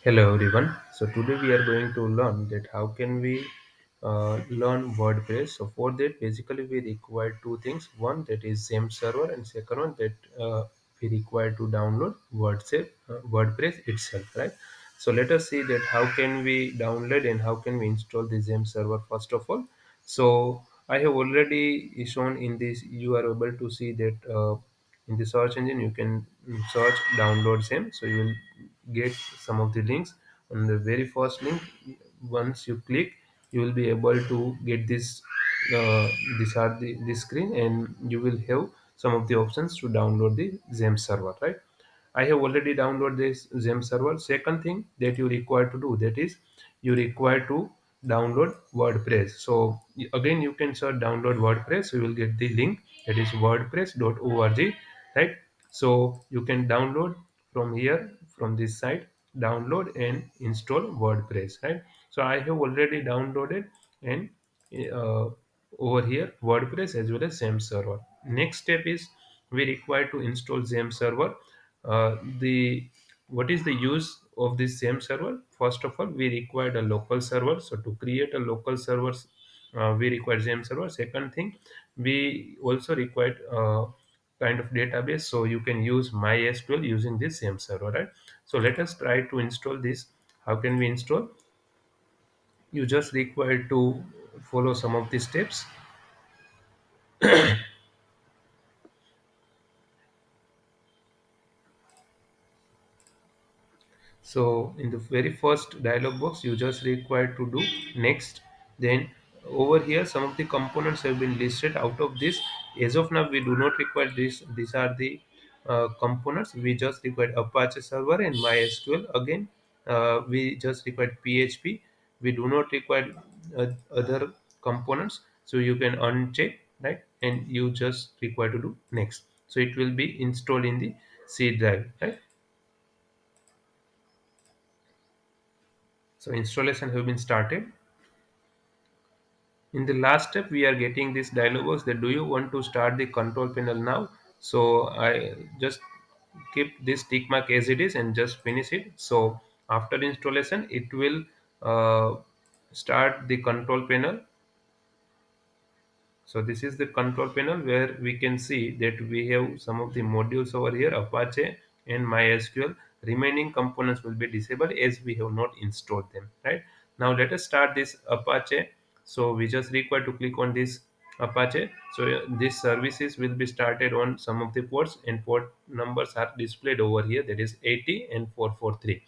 Hello everyone. So today we are going to learn that how can we learn WordPress. So for that, basically we require two things. One that is same server, and second one that we require to download WordPress itself, right? So let us see that how can we download and how can we install the same server first of all. So I have already shown in this. You are able to see that. In the search engine you can search download same, so you will get some of the links. On the very first link, once you click, you will be able to get these are the screen, and you will have some of the options to download the XAMPP server, right? I have already downloaded this XAMPP server. Second thing that you require to do, that is you require to download WordPress. So again you can search download WordPress. So you will get the link, that is wordpress.org, right? So you can download from here, from this site, download and install WordPress, right? So I have already downloaded and uh, over here WordPress as well as XAMPP server. Next step is we require to install XAMPP server. The What is the use of this same server? First of all, we required a local server. So to create a local server, we require same server. Second thing, we also required kind of database, so you can use MySQL using this same server, right? So let us try to install this. How can we install? You just require to follow some of the steps. So in the very first dialog box, you just require to do next. Then over here, some of the components have been listed. Out of this, as of now, we do not require this. These are the components. We just require Apache server and MySQL. Again, we just require PHP. We do not require other components. So you can uncheck, right, and you just require to do next. So it will be installed in the C drive, right? So installation have been started. In the last step, we are getting this dialog box that do you want to start the control panel now? So I just keep this tick mark as it is and just finish it. So after installation, it will start the control panel. So this is the control panel where we can see that we have some of the modules over here, Apache and MySQL. Remaining components will be disabled as we have not installed them, right? Now let us start this Apache. So we just require to click on this Apache. So these services will be started on some of the ports, and port numbers are displayed over here, that is 80 and 443.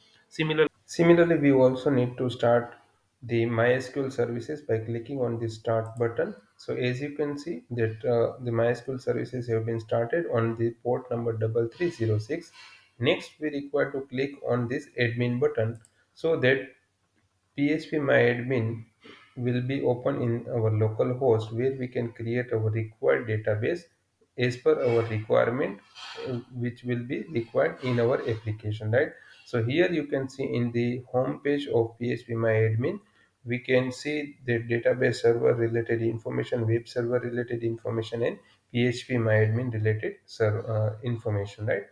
Similarly, we also need to start the MySQL services by clicking on the start button. So as you can see that the MySQL services have been started on the port number 3306. Next, we require to click on this admin button so that phpMyAdmin will be open in our local host, where we can create our required database as per our requirement, which will be required in our application, right? So here you can see in the home page of phpMyAdmin, we can see the database server related information, web server related information, and phpMyAdmin related information, right?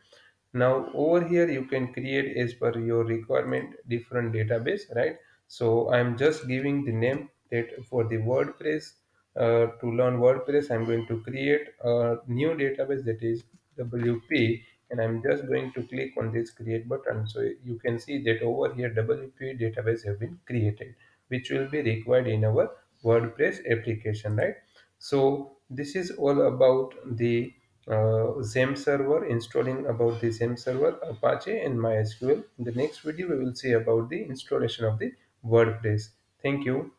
Now over here you can create as per your requirement different database, right? So I'm just giving the name that for the WordPress. To learn WordPress, I'm going to create a new database, that is WP, and I'm just going to click on this create button. So you can see that over here WP database have been created, which will be required in our WordPress application, right? So this is all about the XAMPP server, installing about the XAMPP server, Apache and MySQL. In the next video, we will see about the installation of the WordPress. Thank you.